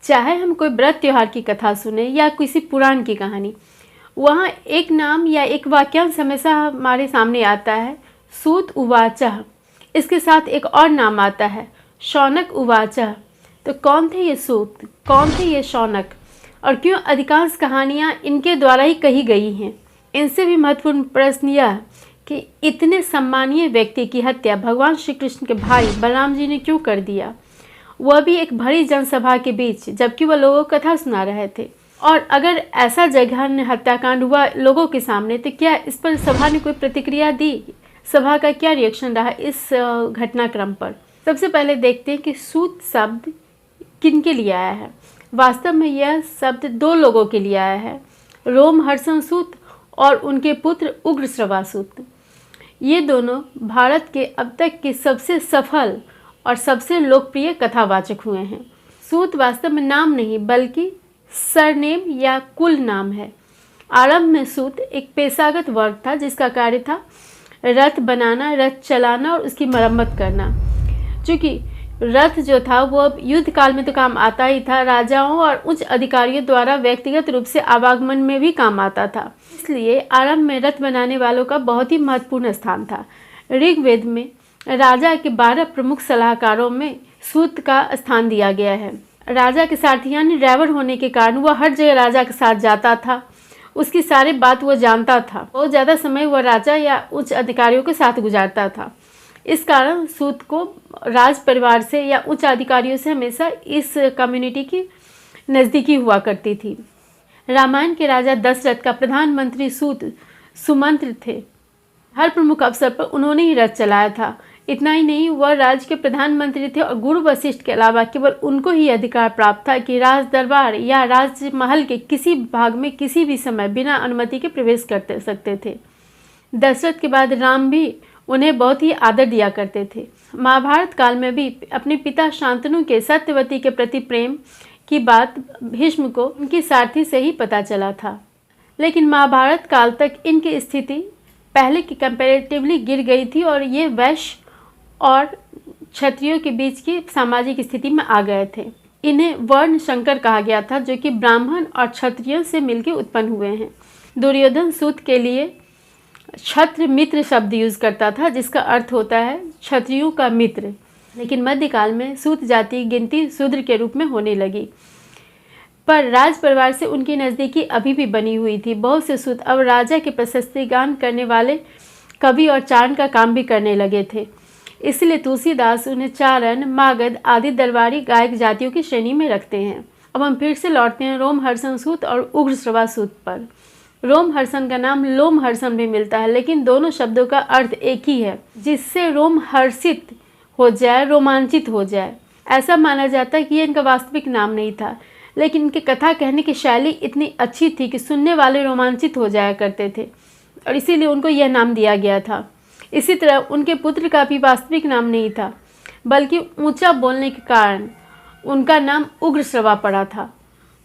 चाहे हम कोई व्रत त्योहार की कथा सुने या किसी पुराण की कहानी, वहाँ एक नाम या एक वाक्यांश हमेशा हमारे सामने आता है, सूत उवाचः। इसके साथ एक और नाम आता है, शौनक उवाचः। तो कौन थे ये सूत, कौन थे ये शौनक, और क्यों अधिकांश कहानियाँ इनके द्वारा ही कही गई हैं? इनसे भी महत्वपूर्ण प्रश्न यह कि इतने सम्मानीय व्यक्ति की हत्या भगवान श्री कृष्ण के भाई बलराम जी ने क्यों कर दिया, वह भी एक भरी जनसभा के बीच, जबकि वह लोगों को कथा सुना रहे थे। और अगर ऐसा जघन्य हत्याकांड हुआ लोगों के सामने, तो क्या इस पर सभा ने कोई प्रतिक्रिया दी? सभा का क्या रिएक्शन रहा इस घटनाक्रम पर? सबसे पहले देखते हैं कि सूत शब्द किन के लिए आया है। वास्तव में यह शब्द दो लोगों के लिए आया है, रोमहर्षण सूत और उनके पुत्र उग्रश्रवा सूत। ये दोनों भारत के अब तक के सबसे सफल और सबसे लोकप्रिय कथावाचक हुए हैं। सूत वास्तव में नाम नहीं बल्कि सरनेम या कुल नाम है। आरंभ में सूत एक पेशागत वर्ग था जिसका कार्य था रथ बनाना, रथ चलाना और उसकी मरम्मत करना। चूँकि रथ जो था वो युद्ध काल में तो काम आता ही था, राजाओं और उच्च अधिकारियों द्वारा व्यक्तिगत रूप से आवागमन में भी काम आता था। इसलिए आरंभ में रथ बनाने वालों का बहुत ही महत्वपूर्ण स्थान था। ऋग्वेद में राजा के 12 प्रमुख सलाहकारों में सूत का स्थान दिया गया है। राजा के सारथी यानी ड्राइवर होने के कारण वह हर जगह राजा के साथ जाता था, उसकी सारी बात वह जानता था। बहुत ज़्यादा समय वह राजा या उच्च अधिकारियों के साथ गुजारता था। इस कारण सूत को राज परिवार से या उच्च अधिकारियों से हमेशा इस कम्युनिटी की नज़दीकी हुआ करती थी। रामायण के राजा दशरथ का प्रधानमंत्री सूत सुमंत्र थे। हर प्रमुख अवसर पर उन्होंने ही रथ चलाया था। इतना ही नहीं, वह राज्य के प्रधानमंत्री थे और गुरु वशिष्ठ के अलावा केवल उनको ही अधिकार प्राप्त था कि राज दरबार या राजमहल के किसी भाग में किसी भी समय बिना अनुमति के प्रवेश कर सकते थे। दशरथ के बाद राम भी उन्हें बहुत ही आदर दिया करते थे। महाभारत काल में भी अपने पिता शांतनु के सत्यवती के प्रति प्रेम की बात भीष्म को उनकी सारथी से ही पता चला था। लेकिन महाभारत काल तक इनकी स्थिति पहले की कंपैरेटिवली गिर गई थी और ये वैश्य और क्षत्रियों के बीच की सामाजिक स्थिति में आ गए थे। इन्हें वर्ण संकर कहा गया था, जो कि ब्राह्मण और क्षत्रियों से मिलकर उत्पन्न हुए हैं। दुर्योधन सूत के लिए क्षत्र मित्र शब्द यूज करता था, जिसका अर्थ होता है क्षत्रियों का मित्र। लेकिन मध्यकाल में सूत जाति की गिनती शूद्र के रूप में होने लगी, पर राज परिवार से उनकी नज़दीकी अभी भी बनी हुई थी। बहुत से सूत अब राजा के प्रशस्ति गान करने वाले कवि और चारण का काम भी करने लगे थे। इसलिए तुलसीदास उन्हें चारण, मागध आदि दरबारी गायक जातियों की श्रेणी में रखते हैं। अब हम फिर से लौटते हैं रोमहर्षण सूत और उग्रश्रवा सूत पर। रोमहर्षण का नाम लोमहर्षण भी मिलता है, लेकिन दोनों शब्दों का अर्थ एक ही है, जिससे रोम हर्षित हो जाए, रोमांचित हो जाए। ऐसा माना जाता है कि यह इनका वास्तविक नाम नहीं था, लेकिन इनकी कथा कहने की शैली इतनी अच्छी थी कि सुनने वाले रोमांचित हो जाया करते थे और इसीलिए उनको यह नाम दिया गया था। इसी तरह उनके पुत्र का भी वास्तविक नाम नहीं था, बल्कि ऊंचा बोलने के कारण उनका नाम उग्रश्रवा पड़ा था।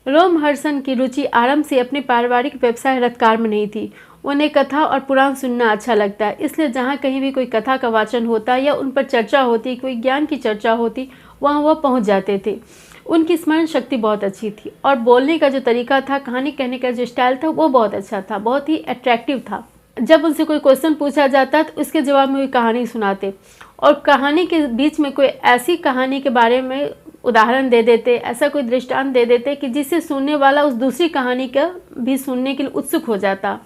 रोमहर्षण की रुचि आरंभ से अपने पारिवारिक व्यवसाय रथकार में नहीं थी। उन्हें कथा और पुराण सुनना अच्छा लगता है, इसलिए जहाँ कहीं भी कोई कथा का वाचन होता या उन पर चर्चा होती, कोई ज्ञान की चर्चा होती, वहाँ वह पहुँच जाते थे। उनकी स्मरण शक्ति बहुत अच्छी थी और बोलने का जो तरीका था, कहानी कहने का जो स्टाइल था, वो बहुत अच्छा था, बहुत ही अट्रैक्टिव था। जब उनसे कोई क्वेश्चन पूछा जाता तो उसके जवाब में कोई कहानी सुनाते और कहानी के बीच में कोई ऐसी कहानी के बारे में उदाहरण दे देते, ऐसा कोई दृष्टांत दे देते कि जिससे सुनने वाला उस दूसरी कहानी का भी सुनने के लिए उत्सुक हो जाता।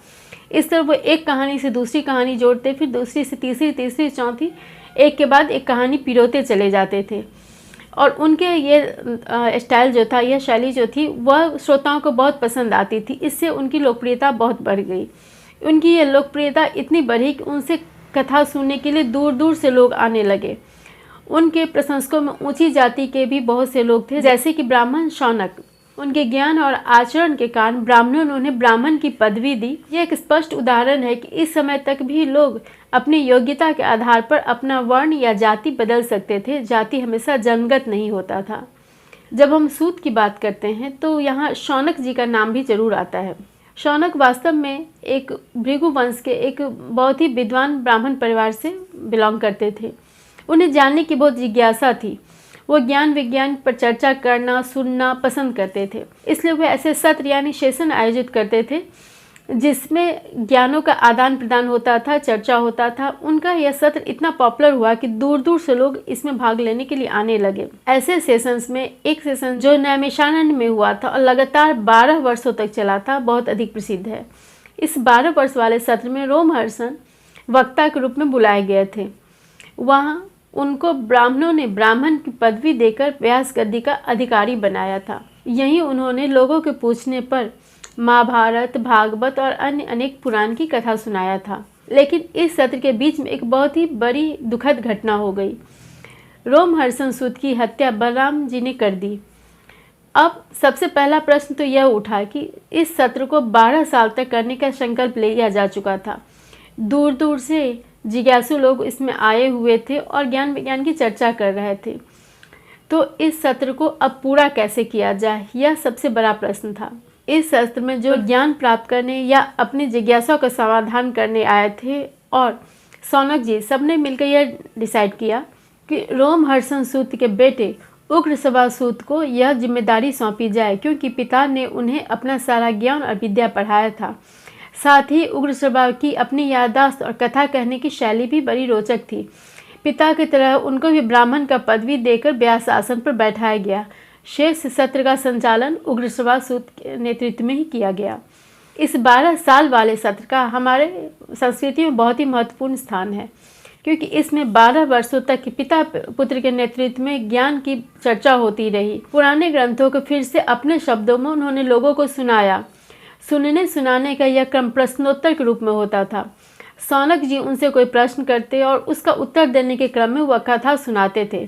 इस तरह वो एक कहानी से दूसरी कहानी जोड़ते, फिर दूसरी से तीसरी, तीसरी चौथी, एक के बाद एक कहानी पिरोते चले जाते थे। और उनके ये स्टाइल जो था, यह शैली जो थी, वह श्रोताओं को बहुत पसंद आती थी। इससे उनकी लोकप्रियता बहुत बढ़ गई। उनकी ये लोकप्रियता इतनी बढ़ी कि उनसे कथा सुनने के लिए दूर दूर से लोग आने लगे। उनके प्रशंसकों में ऊंची जाति के भी बहुत से लोग थे, जैसे कि ब्राह्मण शौनक। उनके ज्ञान और आचरण के कारण ब्राह्मणों ने उन्हें ब्राह्मण की पदवी दी। यह एक स्पष्ट उदाहरण है कि इस समय तक भी लोग अपनी योग्यता के आधार पर अपना वर्ण या जाति बदल सकते थे। जाति हमेशा जन्मगत नहीं होता था। जब हम सूत की बात करते हैं तो यहाँ शौनक जी का नाम भी जरूर आता है। शौनक वास्तव में एक भृगु वंश के एक बहुत ही विद्वान ब्राह्मण परिवार से बिलोंग करते थे। उन्हें जानने की बहुत जिज्ञासा थी। वो ज्ञान विज्ञान पर चर्चा करना सुनना पसंद करते थे। इसलिए वे ऐसे सत्र यानी सेशन आयोजित करते थे जिसमें ज्ञानों का आदान प्रदान होता था, चर्चा होता था। उनका यह सत्र इतना पॉपुलर हुआ कि दूर दूर से लोग इसमें भाग लेने के लिए आने लगे। ऐसे सेशंस में एक सेशन जो नैमिषारण्य में हुआ था और लगातार 12 वर्षों तक चला था, बहुत अधिक प्रसिद्ध है। इस 12 वर्ष वाले सत्र में रोमहर्षण वक्ता के रूप में बुलाए गए थे। वहाँ उनको ब्राह्मणों ने ब्राह्मण की पदवी देकर व्यास गद्दी का अधिकारी बनाया था। यहीं उन्होंने लोगों के पूछने पर महाभारत, भागवत और अन्य अनेक पुराण की कथा सुनाया था। लेकिन इस सत्र के बीच में एक बहुत ही बड़ी दुखद घटना हो गई। रोमहर्षण सूत की हत्या बलराम जी ने कर दी। अब सबसे पहला प्रश्न तो यह उठा कि इस सत्र को 12 साल तक करने का संकल्प लिया जा चुका था। दूर दूर से जिज्ञासु लोग इसमें आए हुए थे और ज्ञान विज्ञान की चर्चा कर रहे थे। तो इस सत्र को अब पूरा कैसे किया जाए, यह सबसे बड़ा प्रश्न था। इस सत्र में जो ज्ञान प्राप्त करने या अपनी जिज्ञासा का समाधान करने आए थे और सौनक जी सबने मिलकर यह डिसाइड किया कि रोमहर्षण सूत के बेटे उग्रश्रवा सूत को यह जिम्मेदारी सौंपी जाए, क्योंकि पिता ने उन्हें अपना सारा ज्ञान और विद्या पढ़ाया था। साथ ही उग्रश्रवा की अपनी याददाश्त और कथा कहने की शैली भी बड़ी रोचक थी। पिता की तरह उनको भी ब्राह्मण का पदवी देकर व्यास आसन पर बैठाया गया। शेष सत्र का संचालन उग्रश्रवा सूत के नेतृत्व में ही किया गया। इस 12 साल वाले सत्र का हमारे संस्कृति में बहुत ही महत्वपूर्ण स्थान है, क्योंकि इसमें 12 वर्षों तक पिता पुत्र के नेतृत्व में ज्ञान की चर्चा होती रही। पुराने ग्रंथों को फिर से अपने शब्दों में उन्होंने लोगों को सुनाया। सुनने सुनाने का यह क्रम प्रश्नोत्तर के रूप में होता था। सौनक जी उनसे कोई प्रश्न करते और उसका उत्तर देने के क्रम में वह कथा सुनाते थे।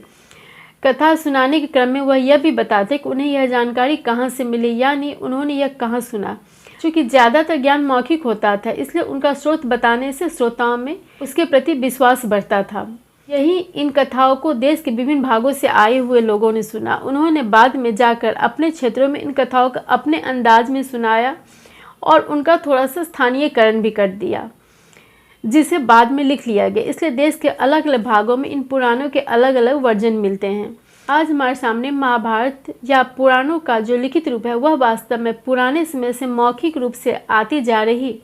कथा सुनाने के क्रम में वह यह भी बताते कि उन्हें यह जानकारी कहाँ से मिली, यानी उन्होंने यह कहाँ सुना। क्योंकि ज़्यादातर ज्ञान मौखिक होता था, इसलिए उनका स्रोत बताने से श्रोताओं में उसके प्रति विश्वास बढ़ता था। यही इन कथाओं को देश के विभिन्न भागों से आए हुए लोगों ने सुना। उन्होंने बाद में जाकर अपने क्षेत्रों में इन कथाओं को अपने अंदाज में सुनाया और उनका थोड़ा सा स्थानीयकरण भी कर दिया, जिसे बाद में लिख लिया गया। इसलिए देश के अलग अलग भागों में इन पुराणों के अलग अलग वर्जन मिलते हैं। आज हमारे सामने महाभारत या पुराणों का जो लिखित रूप है, वह वास्तव में पुराने समय से मौखिक रूप से आती जा रही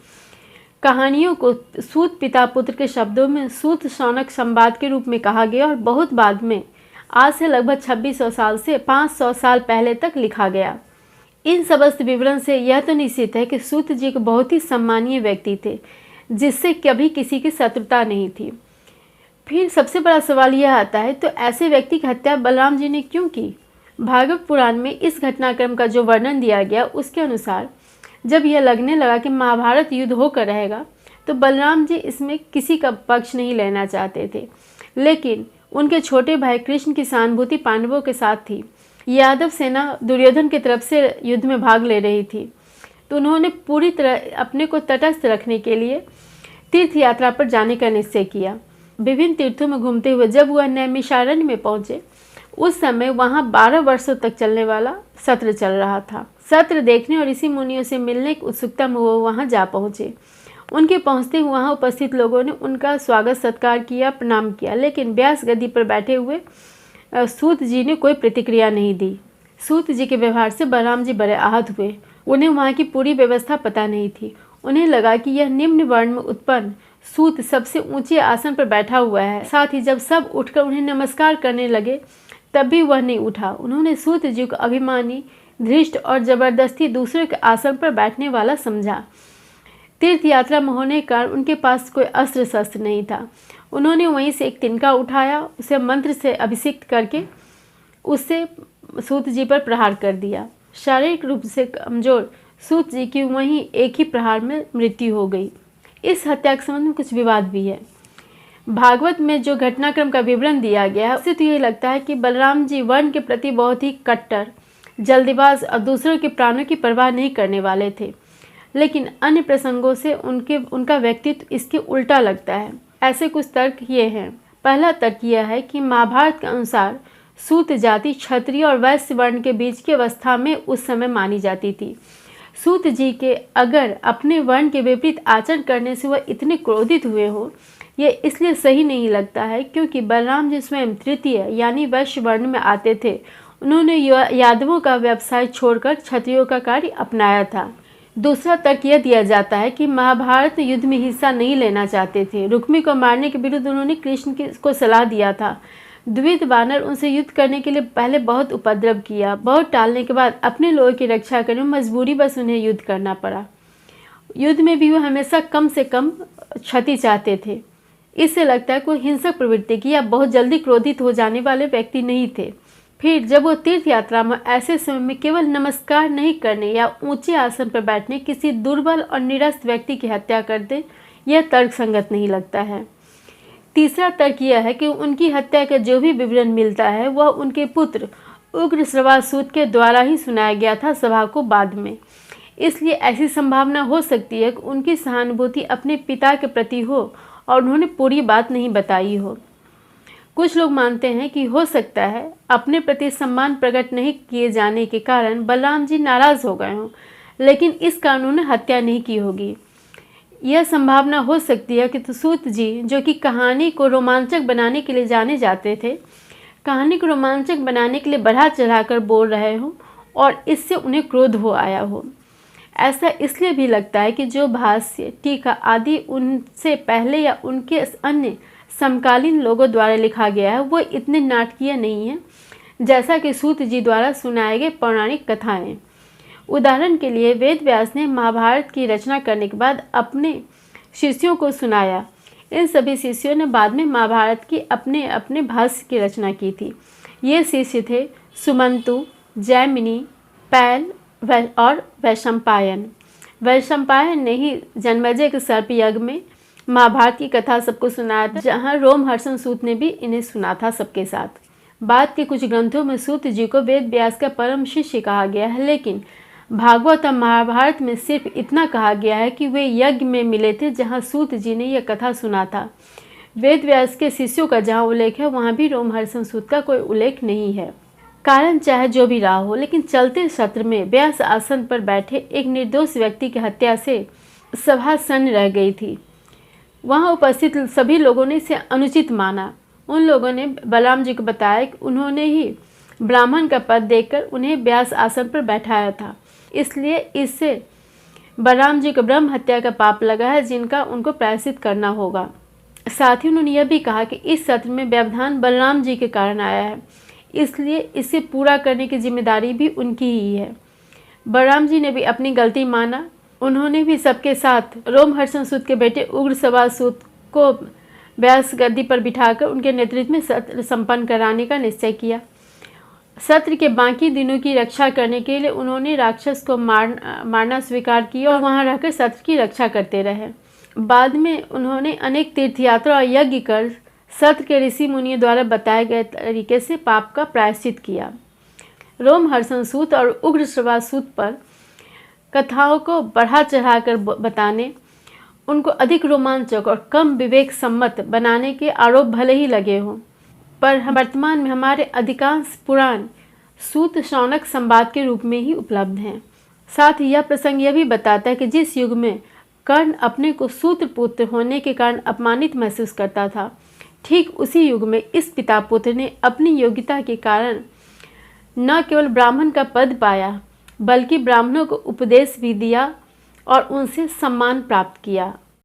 कहानियों को सूत पिता पुत्र के शब्दों में सूत शौनक संवाद के रूप में कहा गया और बहुत बाद में, आज से लगभग 2600 साल से 500 साल पहले तक लिखा गया। इन समस्त विवरण से यह तो निश्चित है कि सूत जी को बहुत ही सम्मानीय व्यक्ति थे, जिससे कभी किसी की शत्रुता नहीं थी। फिर सबसे बड़ा सवाल यह आता है, तो ऐसे व्यक्ति की हत्या बलराम जी ने क्यों की? भागवत पुराण में इस घटनाक्रम का जो वर्णन दिया गया, उसके अनुसार जब यह लगने लगा कि महाभारत युद्ध होकर रहेगा, तो बलराम जी इसमें किसी का पक्ष नहीं लेना चाहते थे। लेकिन उनके छोटे भाई कृष्ण की सहानुभूति पांडवों के साथ थी। यादव सेना दुर्योधन की तरफ से युद्ध में भाग ले रही थी, तो उन्होंने पूरी तरह अपने को तटस्थ रखने के लिए तीर्थ यात्रा पर जाने का निश्चय किया। विभिन्न तीर्थों में घूमते हुए जब वह नैमिषारण्य में पहुंचे, उस समय वहां 12 वर्षों तक चलने वाला सत्र चल रहा था। सत्र देखने और ऋषि मुनियों से मिलने की उत्सुकता में वो वहां जा पहुंचे। उनके पहुंचते ही वहां उपस्थित लोगों ने उनका स्वागत सत्कार किया, प्रणाम किया, लेकिन व्यास गद्दी पर बैठे हुए सूत जी ने कोई प्रतिक्रिया नहीं दी। सूत जी के व्यवहार से बलराम जी बड़े आहत हुए। उन्हें वहाँ की पूरी व्यवस्था पता नहीं थी। उन्हें लगा कि यह निम्न वर्ण में उत्पन्न सूत सबसे ऊंचे आसन पर बैठा हुआ है। साथ ही जब सब उठकर उन्हें नमस्कार करने लगे, तब भी वह नहीं उठा। उन्होंने सूत जी को अभिमानी, धृष्ट और जबरदस्ती दूसरे के आसन पर बैठने वाला समझा। तीर्थ यात्रा में होने के कारण उनके पास कोई अस्त्र शस्त्र नहीं था। उन्होंने वहीं से एक तिनका उठाया, उसे मंत्र से अभिषिक्त करके उससे सूत जी पर प्रहार कर दिया। शारीरिक रूप से कमजोर सूत जी की वहीं एक ही प्रहार में मृत्यु हो गई। इस हत्या के संबंध में कुछ विवाद भी है। भागवत में जो घटनाक्रम का विवरण दिया गया है, उससे तो ये लगता है कि बलराम जी वर्ण के प्रति बहुत ही कट्टर, जल्दीबाज और दूसरों के प्राणों की परवाह नहीं करने वाले थे। लेकिन अन्य प्रसंगों से उनका व्यक्तित्व इसके उल्टा लगता है। ऐसे कुछ तर्क ये हैं। पहला तर्क यह है कि महाभारत के अनुसार सूत जाति क्षत्रिय और वैश्य वर्ण के बीच की अवस्था में उस समय मानी जाती थी। सूत जी के अगर अपने वर्ण के विपरीत आचरण करने से वह इतने क्रोधित हुए हो, ये इसलिए सही नहीं लगता है क्योंकि बलराम जी स्वयं तृतीय यानी वैश्य वर्ण में आते थे। उन्होंने यादवों का व्यवसाय छोड़कर क्षत्रियों का कार्य अपनाया था। दूसरा तर्क यह दिया जाता है कि महाभारत युद्ध में हिस्सा नहीं लेना चाहते थे। रुक्मी को मारने के विरुद्ध उन्होंने कृष्ण को सलाह दिया था। द्विविध वानर उनसे युद्ध करने के लिए पहले बहुत उपद्रव किया। बहुत टालने के बाद अपने लोगों की रक्षा करने में मजबूरी बस उन्हें युद्ध करना पड़ा। युद्ध में भी वो हमेशा कम से कम क्षति चाहते थे। इससे लगता है कोई हिंसक प्रवृत्ति की या बहुत जल्दी क्रोधित हो जाने वाले व्यक्ति नहीं थे। फिर जब वो तीर्थ यात्रा में ऐसे समय में केवल नमस्कार नहीं करने या ऊंचे आसन पर बैठने किसी दुर्बल और निरस्त व्यक्ति की हत्या कर दे, यह तर्कसंगत नहीं लगता है। तीसरा तर्क यह है कि उनकी हत्या का जो भी विवरण मिलता है वह उनके पुत्र उग्रश्रवासूत के द्वारा ही सुनाया गया था सभा को बाद में। इसलिए ऐसी संभावना हो सकती है कि उनकी सहानुभूति अपने पिता के प्रति हो और उन्होंने पूरी बात नहीं बताई हो। कुछ लोग मानते हैं कि हो सकता है अपने प्रति सम्मान प्रकट नहीं किए जाने के कारण बलराम जी नाराज हो गए हों, लेकिन इस कारण उन्होंने हत्या नहीं की होगी। यह संभावना हो सकती है कि सूत जी, जो कि कहानी को रोमांचक बनाने के लिए जाने जाते थे, कहानी को रोमांचक बनाने के लिए बढ़ा चढ़ाकर बोल रहे हों और इससे उन्हें क्रोध हो आया हो। ऐसा इसलिए भी लगता है कि जो भाष्य, टीका आदि उनसे पहले या उनके अन्य समकालीन लोगों द्वारा लिखा गया है वो इतने नाटकीय नहीं है जैसा कि सूत जी द्वारा सुनाए गए पौराणिक कथाएं। उदाहरण के लिए वेद व्यास ने महाभारत की रचना करने के बाद अपने शिष्यों को सुनाया। इन सभी शिष्यों ने बाद में महाभारत की अपने अपने भाष्य की रचना की थी। ये शिष्य थे सुमंतु, जैमिनी, पैल और वैशंपायन। वैशंपायन ने ही जन्मेजय के सर्प यज्ञ में महाभारत की कथा सबको सुनाया था, जहाँ रोमहर्षण सूत ने भी इन्हें सुना था सबके साथ। बाद के कुछ ग्रंथों में सूत जी को वेद व्यास का परम शिष्य कहा गया है, लेकिन भागवत और महाभारत में सिर्फ इतना कहा गया है कि वे यज्ञ में मिले थे जहाँ सूत जी ने यह कथा सुना था। वेद व्यास के शिष्यों का जहाँ उल्लेख है वहाँ भी रोमहर्षण सूत का कोई उल्लेख नहीं है। कारण चाहे जो भी रहा हो, लेकिन चलते सत्र में व्यास आसन पर बैठे एक निर्दोष व्यक्ति की हत्या से सभा सन्न रह गई थी। वहाँ उपस्थित सभी लोगों ने इसे अनुचित माना। उन लोगों ने बलराम जी को बताया कि उन्होंने ही ब्राह्मण का पद देकर उन्हें व्यास आसन पर बैठाया था, इसलिए इससे बलराम जी को ब्रह्म हत्या का पाप लगा है जिनका उनको प्रायश्चित करना होगा। साथ ही उन्होंने यह भी कहा कि इस सत्र में व्यवधान बलराम जी के कारण आया है, इसलिए इसे पूरा करने की जिम्मेदारी भी उनकी ही है। बलराम जी ने भी अपनी गलती माना। उन्होंने भी सबके साथ रोमहर्षण सूत के बेटे उग्रश्रवासूत को व्यास गद्दी पर बिठाकर उनके नेतृत्व में सत्र संपन्न कराने का निश्चय किया। सत्र के बाकी दिनों की रक्षा करने के लिए उन्होंने राक्षस को मारना स्वीकार किया और वहां रहकर सत्र की रक्षा करते रहे। बाद में उन्होंने अनेक तीर्थयात्रा और यज्ञ कर सत्र के ऋषि मुनियों द्वारा बताए गए तरीके से पाप का प्रायश्चित किया। रोमहर्षण सूत और उग्रश्रवासूत पर कथाओं को बढ़ा चढ़ाकर बताने, उनको अधिक रोमांचक और कम विवेक सम्मत बनाने के आरोप भले ही लगे हों, पर वर्तमान में हमारे अधिकांश पुराण सूत शौनक संवाद के रूप में ही उपलब्ध हैं। साथ ही यह प्रसंग यह भी बताता है कि जिस युग में कर्ण अपने को सूत्र पुत्र होने के कारण अपमानित महसूस करता था, ठीक उसी युग में इस पिता पुत्र ने अपनी योग्यता के कारण न केवल ब्राह्मण का पद पाया, बल्कि ब्राह्मणों को उपदेश भी दिया और उनसे सम्मान प्राप्त किया।